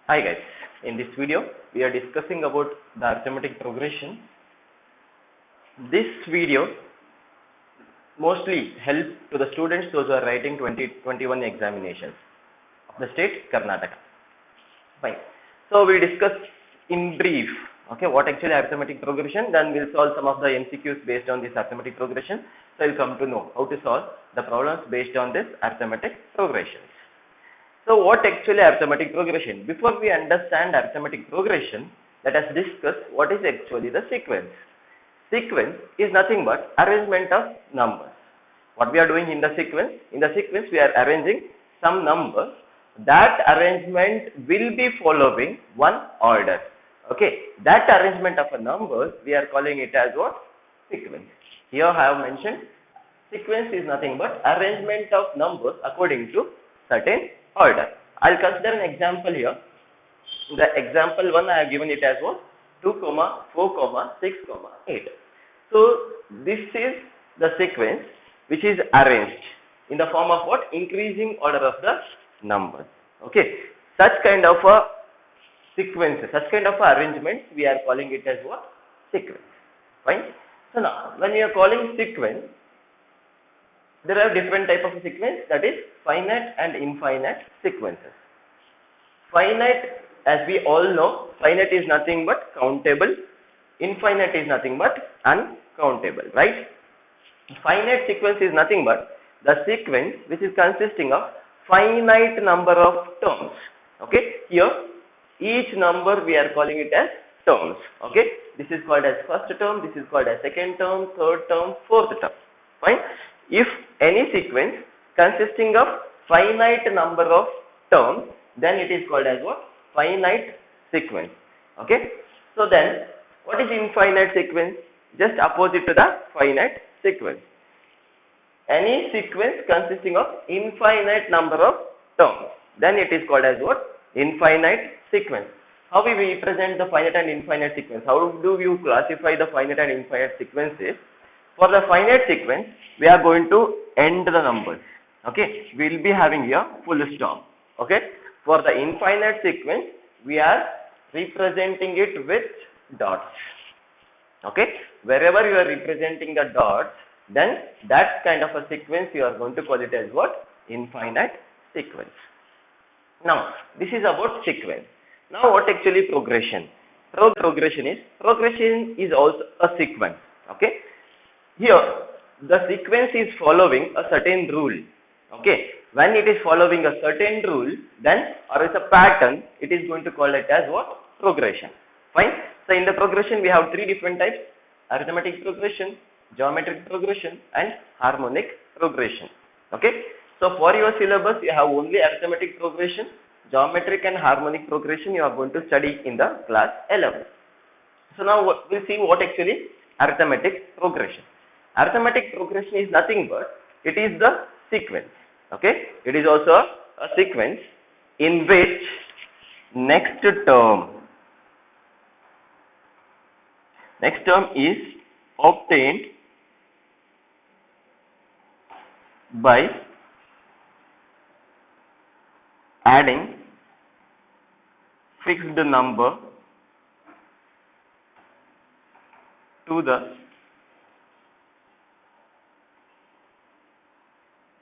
Hi guys, in this video we are discussing about the arithmetic progression. This video mostly helps to the students those who are writing 2021 examinations of the state Karnataka. Fine. So we'll discuss in brief, okay, what actually arithmetic progression, then we'll solve some of the MCQs based on this arithmetic progression. So you'll come to know how to solve the problems based on this arithmetic progression. So what actually arithmetic progression? Before we understand arithmetic progression, let us discuss what is actually the sequence. Sequence is nothing but arrangement of numbers. What we are doing in the sequence? In the sequence we are arranging some numbers. That arrangement will be following one order. Okay, that arrangement of a numbers we are calling it as what? Sequence. Here I have mentioned sequence is nothing but arrangement of numbers according to certain order. I'll consider an example here. The example 1 I have given it as what? 2, 4, 6, 8. So this is the sequence which is arranged in the form of what? Increasing order of the numbers. Okay. Such kind of a sequence, such kind of a arrangement we are calling it as what? Sequence. Fine. So now when we are calling sequence, there are different type of sequence, that is finite and infinite sequences. Finite, as we all know, finite is nothing but countable, infinite is nothing but uncountable, right? Finite sequence is nothing but the sequence which is consisting of finite number of terms. Okay, here each number we are calling it as terms. Okay, this is called as first term, this is called as second term, third term, fourth term. Fine. If any sequence consisting of finite number of terms, then it is called as what? Finite sequence. Okay. So then, what is infinite sequence? Just opposite to the finite sequence. Any sequence consisting of infinite number of terms, then it is called as what? Infinite sequence. How we represent the finite and infinite sequence? How do you classify the finite and infinite sequences? For the finite sequence, we are going to end the numbers. Okay, we will be having here full stop. Okay, for the infinite sequence, we are representing it with dots. Okay, wherever you are representing the dots, then that kind of a sequence you are going to call it as what? Infinite sequence. Now, this is about sequence. Now, what actually progression? Progression is also a sequence. Okay. Here, the sequence is following a certain rule. Okay, when it is following a certain rule, then or it's a pattern, it is going to call it as what? Progression. Fine. So in the progression, we have three different types: arithmetic progression, geometric progression, and harmonic progression. Okay. So for your syllabus, you have only arithmetic progression, geometric, and harmonic progression. You are going to study in the class 11. So now we'll see what actually arithmetic progression. Arithmetic progression is nothing but it is the sequence. Okay, it is also a sequence in which next term is obtained by adding fixed number to the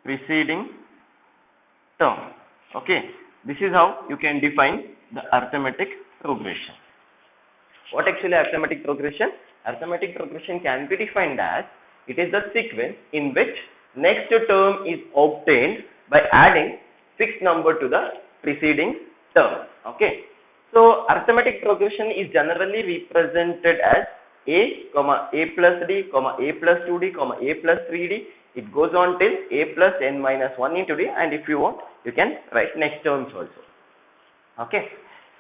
preceding term. Okay, this is how you can define the arithmetic progression. What actually arithmetic progression? Arithmetic progression can be defined as it is the sequence in which next term is obtained by adding fixed number to the preceding term. Okay, so arithmetic progression is generally represented as a plus d, a plus 2d, a plus 3d. It goes on till a plus n minus 1 into d, and if you want, you can write next terms also. Okay.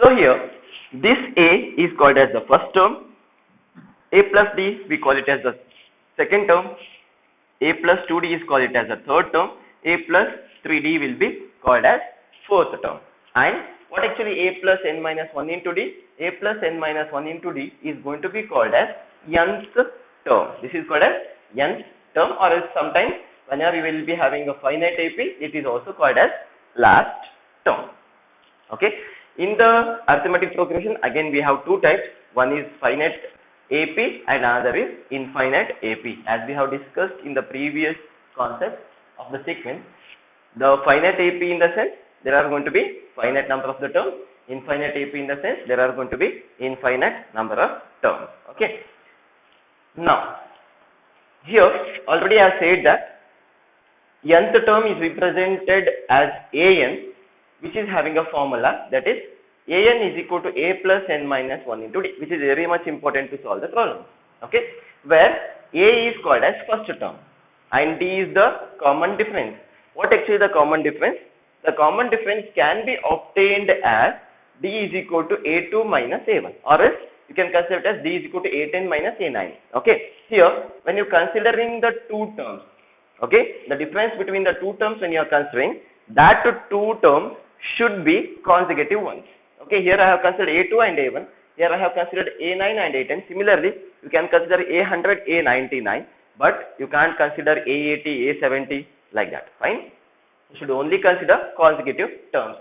So here, this a is called as the first term, a plus d we call it as the second term, a plus 2d is called it as the third term, a plus 3d will be called as fourth term. And what actually a plus n minus 1 into d? A plus n minus 1 into d is going to be called as nth term. This is called as nth term, or else sometimes whenever you will be having a finite AP, it is also called as last term. Okay. In the arithmetic progression, again we have two types. One is finite AP and another is infinite AP. As we have discussed in the previous concept of the sequence, the finite AP in the sense there are going to be finite number of the terms. Infinite AP in the sense there are going to be infinite number of terms. Okay. Now, here already I have said that nth term is represented as an, which is having a formula, that is an is equal to a plus n minus 1 into d, which is very much important to solve the problem. Okay, where a is called as first term and d is the common difference. What actually the common difference? The common difference can be obtained as d is equal to a2 minus a1, or else you can consider it as d is equal to a10 minus a9. Okay, here when you considering the two terms, okay, the difference between the two terms when you are considering, that two terms should be consecutive ones. Okay, here I have considered a2 and a1, here I have considered a9 and a10. Similarly, you can consider a100, a99, but you can't consider a80, a70 like that. Fine, you should only consider consecutive terms.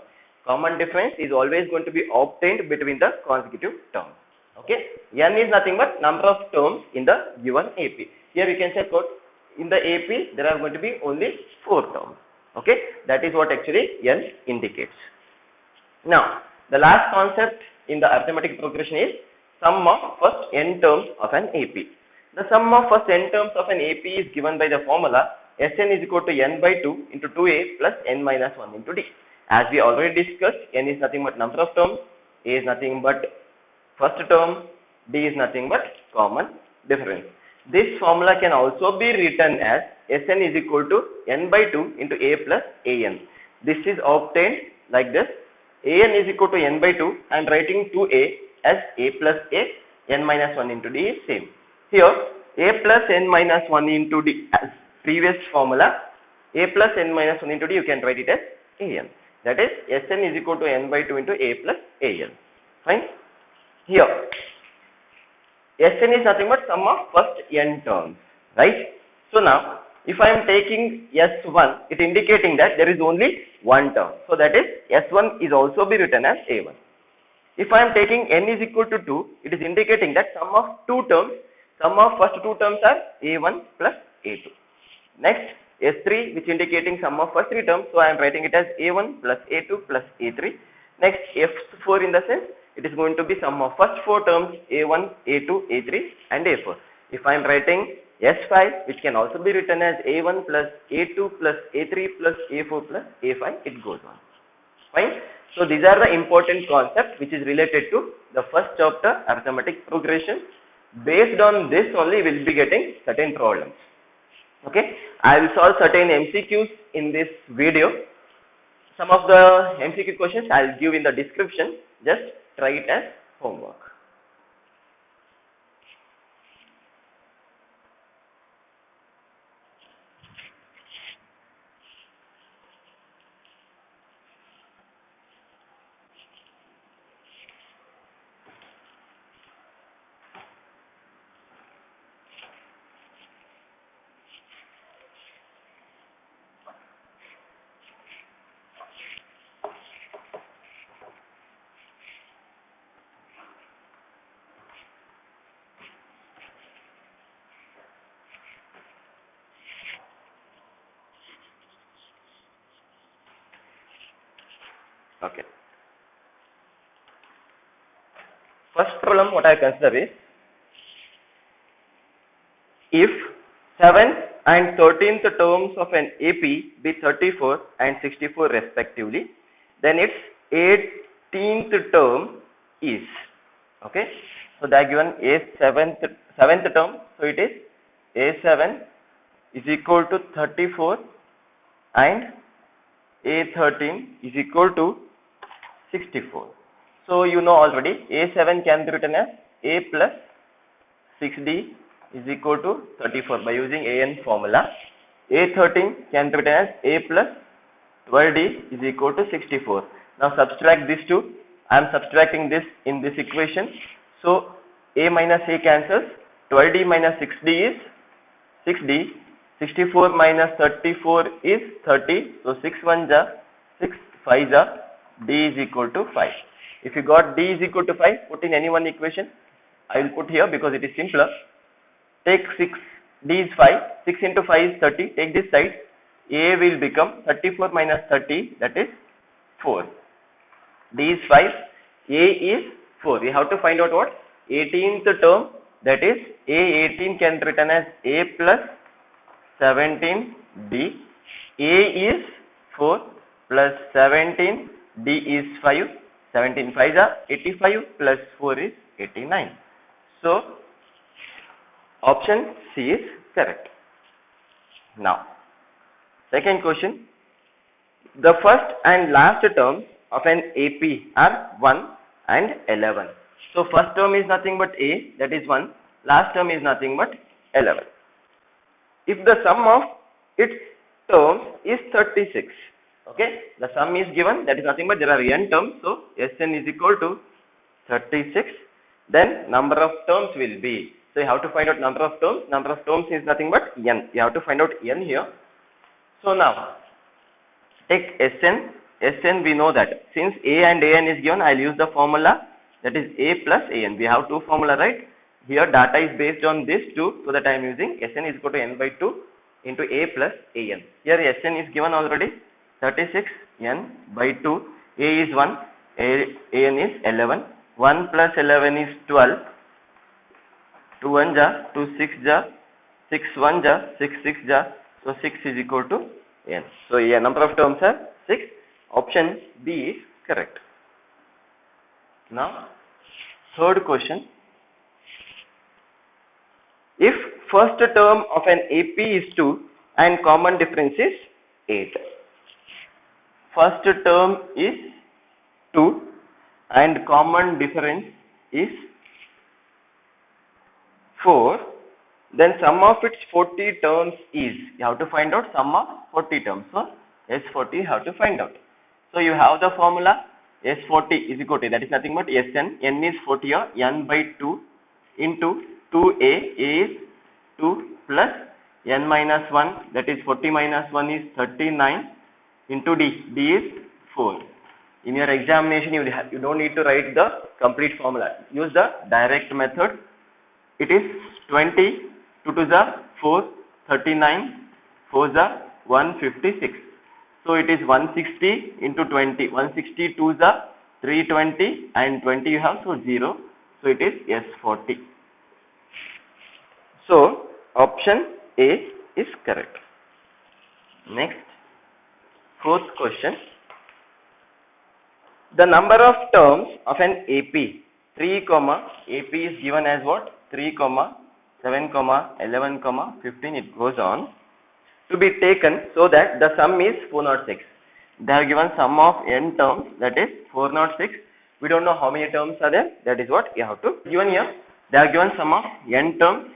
Common difference is always going to be obtained between the consecutive terms. Okay, n is nothing but number of terms in the given AP. Here you can check out, in the AP there are going to be only 4 terms. Okay, that is what actually n indicates. Now, the last concept in the arithmetic progression is sum of first n terms of an AP. The sum of first n terms of an AP is given by the formula Sn is equal to n by 2 into 2a plus n minus 1 into d. As we already discussed, n is nothing but number of terms, a is nothing but first term, d is nothing but common difference. This formula can also be written as Sn is equal to n by 2 into a plus an. This is obtained like this. An is equal to n by 2. I am writing 2a as a plus a, n minus 1 into d is same. Here a plus n minus 1 into d as previous formula, a plus n minus 1 into d, you can write it as an. That is Sn is equal to n by 2 into a plus an. Fine. Here Sn is nothing but sum of first n terms, right? So now if I am taking S1, it indicating that there is only one term. So that is S1 is also be written as A1. If I am taking n is equal to 2, it is indicating that sum of two terms, sum of first two terms are A1 plus A2. Next S3, which indicating sum of first three terms, so I am writing it as A1 plus A2 plus A3. Next F4 in the sense, it is going to be sum of first four terms A1, A2, A3 and A4. If I am writing S5, which can also be written as A1 plus A2 plus A3 plus A4 plus A5, it goes on. Fine. So these are the important concepts which is related to the first chapter, arithmetic progression. Based on this only we will be getting certain problems. Okay, I will solve certain MCQs in this video. Some of the MCQ questions I will give in the description. Just try it as homework. Okay. First problem what I consider is, if 7th and 13th terms of an AP be 34 and 64 respectively, then its 18th term is, okay. So they are given seventh term, so it is A7 is equal to 34 and A13 is equal to 64. So you know already A7 can be written as A plus 6D is equal to 34 by using AN formula. A13 can be written as A plus 12D is equal to 64. Now subtract these two. I am subtracting this in this equation. So A minus A cancels. 12D minus 6D is 6D. 64 minus 34 is 30. So 6 1 ja, 6 5 ja, D is equal to 5. If you got d is equal to 5, put in any one equation. I will put here because it is simpler. Take 6, d is 5, 6 into 5 is 30, take this side, a will become 34 minus 30, that is 4. D is 5, a is 4. We have to find out what? 18th term, that is a18 can be written as a plus 17d. A is 4 plus 17, d is 5. 17 5 are 85 plus 4 is 89. So, option C is correct. Now, second question. The first and last terms of an AP are 1 and 11. So, first term is nothing but A, that is 1. Last term is nothing but 11. If the sum of its terms is 36, okay, the sum is given, that is nothing but there are n terms. So, Sn is equal to 36. Then, number of terms will be. So, you have to find out number of terms. Number of terms is nothing but n. You have to find out n here. So, now, take Sn. Sn we know that. Since a and an is given, I will use the formula, that is a plus an. We have two formula, right? Here data is based on this two, so that I am using Sn is equal to n by 2 into a plus an. Here Sn is given already, 36 n by 2. A is 1, an is 11. 1 plus 11 is 12. 2 1 ja, 2 6 ja, 6 1 ja, 6 6 ja. So 6 is equal to n. So yeah, number of terms are 6. Option B is correct. Now, third question. If first term of an AP is 2 and common difference is 8. First term is 2 and common difference is 4. Then sum of its 40 terms is. You have to find out sum of 40 terms. So, S40 you have to find out. So, you have the formula S40 is equal to, that is nothing but Sn, n is 40 here, n by 2 into 2a, a is 2 plus n minus 1, that is 40 minus 1 is 39 into d, d is 4. In your examination, you don't need to write the complete formula. Use the direct method. It is 20, 2 to the 4, 39, 4 the 156. So it is 160 into 20, 160 2 the 320 and 20 you have, so 0. So it is S40. So option A is correct. Next, fourth question. The number of terms of an AP, 3, AP is given as what? 3, 7, 11, 15, it goes on, to be taken so that the sum is 406. They have given sum of n terms, that is 406. We don't know how many terms are there, that is what you have to given here. They have given sum of n terms.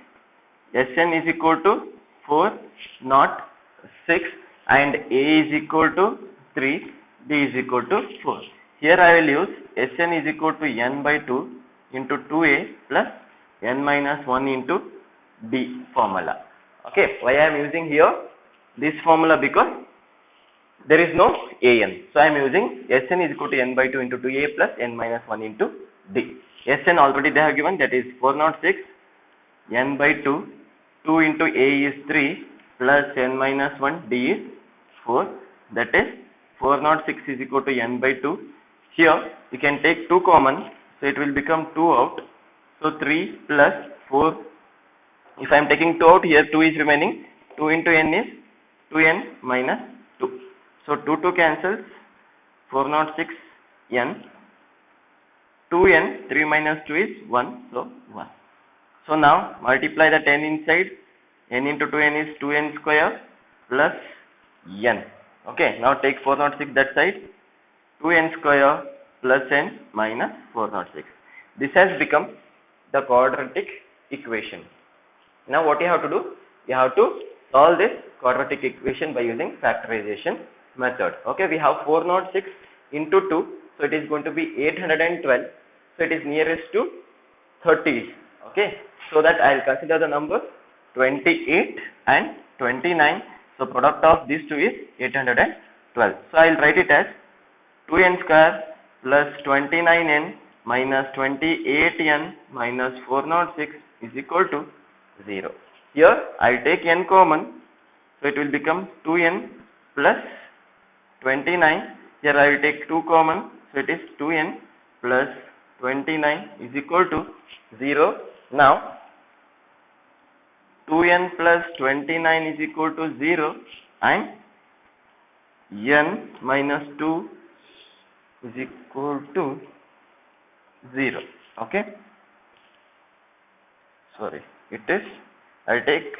Sn is equal to 406 and a is equal to 3, d is equal to 4. Here I will use Sn is equal to n by 2 into 2a plus n minus 1 into d formula. Okay, why I am using here this formula? Because there is no an. So I am using Sn is equal to n by 2 into 2a plus n minus 1 into d. Sn already they have given, that is 406, n by 2, 2 into a is 3 plus n minus 1, d is 4, that is 406 is equal to n by 2. Here you can take 2 common, so it will become 2 out. So 3 plus 4, if I am taking 2 out, here 2 is remaining, 2 into n is 2n minus 2. So 2 cancels, 406 n, 2n, 3 minus 2 is 1, so 1. So now multiply the 10 inside, n into 2n is 2n square plus n. Okay, now take 406 that side, 2n square plus n minus 406. This has become the quadratic equation. Now what you have to do? You have to solve this quadratic equation by using factorization method. Okay, we have 406 into 2, so it is going to be 812. So it is nearest to 30. Okay, so that I will consider the numbers 28 and 29. So product of these two is 812. So I will write it as 2n square plus 29n minus 28n minus 406 is equal to 0. Here I'll take n common, so it will become 2n plus 29. Here I will take 2 common, so it is 2n plus 29 is equal to 0. Now 2n plus 29 is equal to 0 and n minus 2 is equal to 0. Okay, sorry, it is, I'll take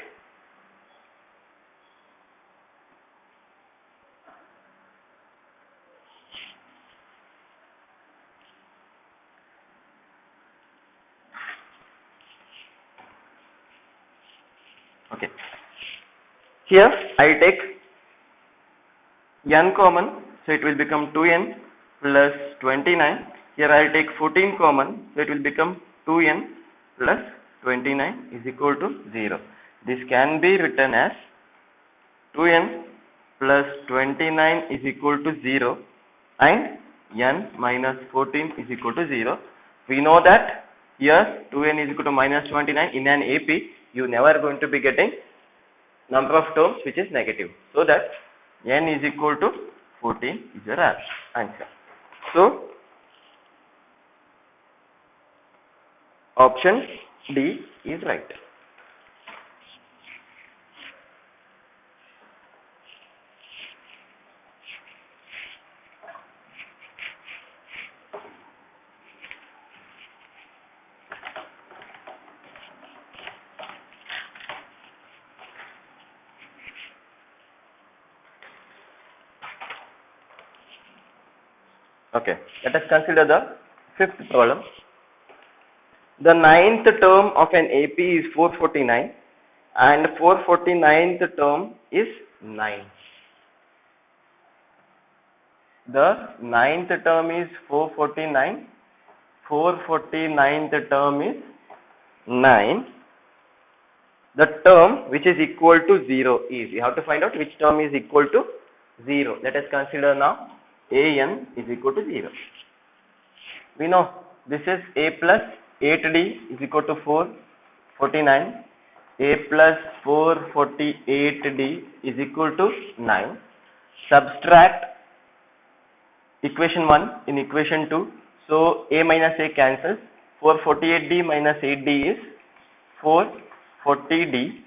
okay, here I'll take n common, so it will become 2n plus 29. Here I'll take 14 common, so it will become 2n plus 29 is equal to 0. This can be written as 2n plus 29 is equal to 0 and n minus 14 is equal to 0. We know that here 2n is equal to minus 29. In an AP, you never going to be getting number of terms which is negative. So that n is equal to 14 is your answer. So option D is right. Okay, let us consider the fifth problem. The ninth term of an AP is 449 and 449th term is 9. The ninth term is 449, 449th term is 9. The term which is equal to 0 is, we have to find out which term is equal to 0. Let us consider now an is equal to 0. We know this is a plus 8d is equal to 449. A plus 448d is equal to 9. Subtract equation 1 in equation 2. So a minus a cancels. 448d minus 8d is 440d.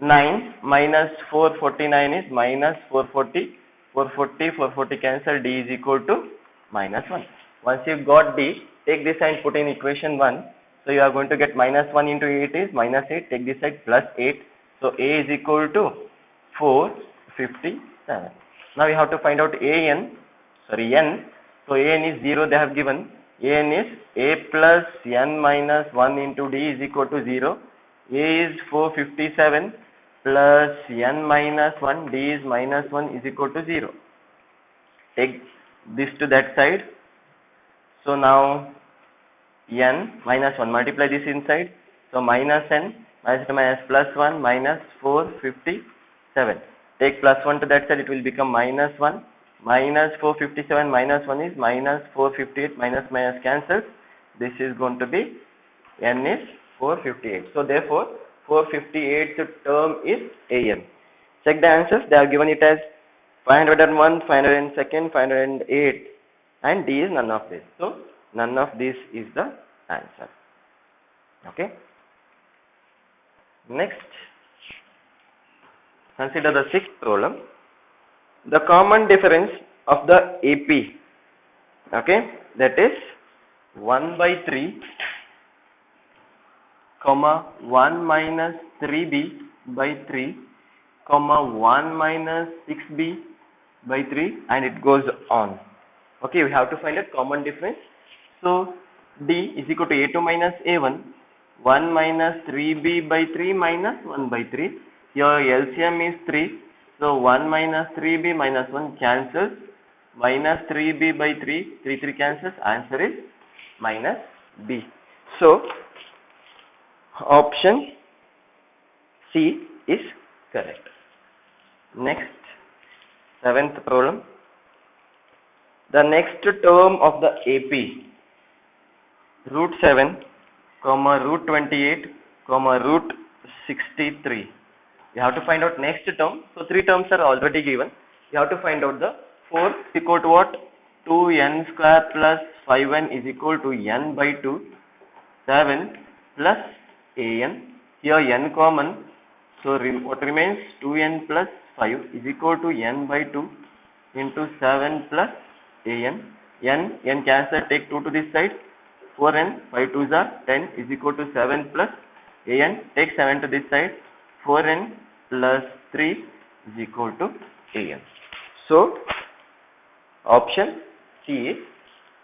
9 minus 449 is minus 440. 440 cancel, d is equal to minus 1. Once you got d, take this and put in equation 1. So you are going to get minus 1 into 8 is minus 8. Take this side plus 8. So a is equal to 457. Now we have to find out n. So an is 0 they have given. An is a plus n minus 1 into d is equal to 0. A is 457 plus n minus 1, d is minus 1 is equal to 0. Take this to that side. So now n minus 1, multiply this inside. So minus n minus minus plus 1 minus 457. Take plus 1 to that side, it will become minus 1. Minus 457 minus 1 is minus 458, minus minus cancels. This is going to be n is 458. So therefore 458th term is an. Check the answers. They have given it as 501, 502, 508 and D is none of this. So none of this is the answer. Okay. Next, consider the sixth problem. The common difference of the AP, okay, that is 1 by 3 comma 1 minus 3b by 3 comma 1 minus 6b by 3 and it goes on. Okay, we have to find a common difference. So D is equal to A2 minus A1, 1 minus 3b by 3 minus 1 by 3. Your LCM is 3. So 1 minus 3b minus 1 cancels. Minus 3b by 3, 3 cancels. Answer is minus B. So option C is correct. Next, seventh problem. The next term of the AP, root 7, comma root 28, comma root 63. You have to find out next term. So 3 terms are already given. You have to find out the 4 is equal to what? 2n square plus 5n is equal to n by 2. 7 plus an. Here n common. So what remains? 2n plus 5 is equal to n by 2 into 7 plus an. N cancel, take 2 to this side. 4n, 5 2s are 10 is equal to 7 plus an. Take 7 to this side. 4n plus 3 is equal to an. So, option C is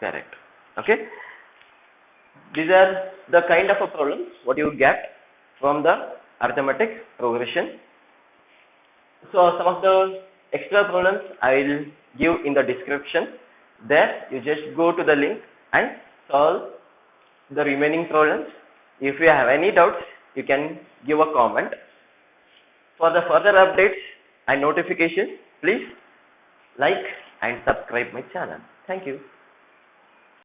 correct. Okay. These are the kind of a problems what you get from the arithmetic progression. So, some of the extra problems I will give in the description. There you just go to the link and solve the remaining problems. If you have any doubts, you can give a comment. For the further updates and notifications, please like and subscribe my channel. Thank you.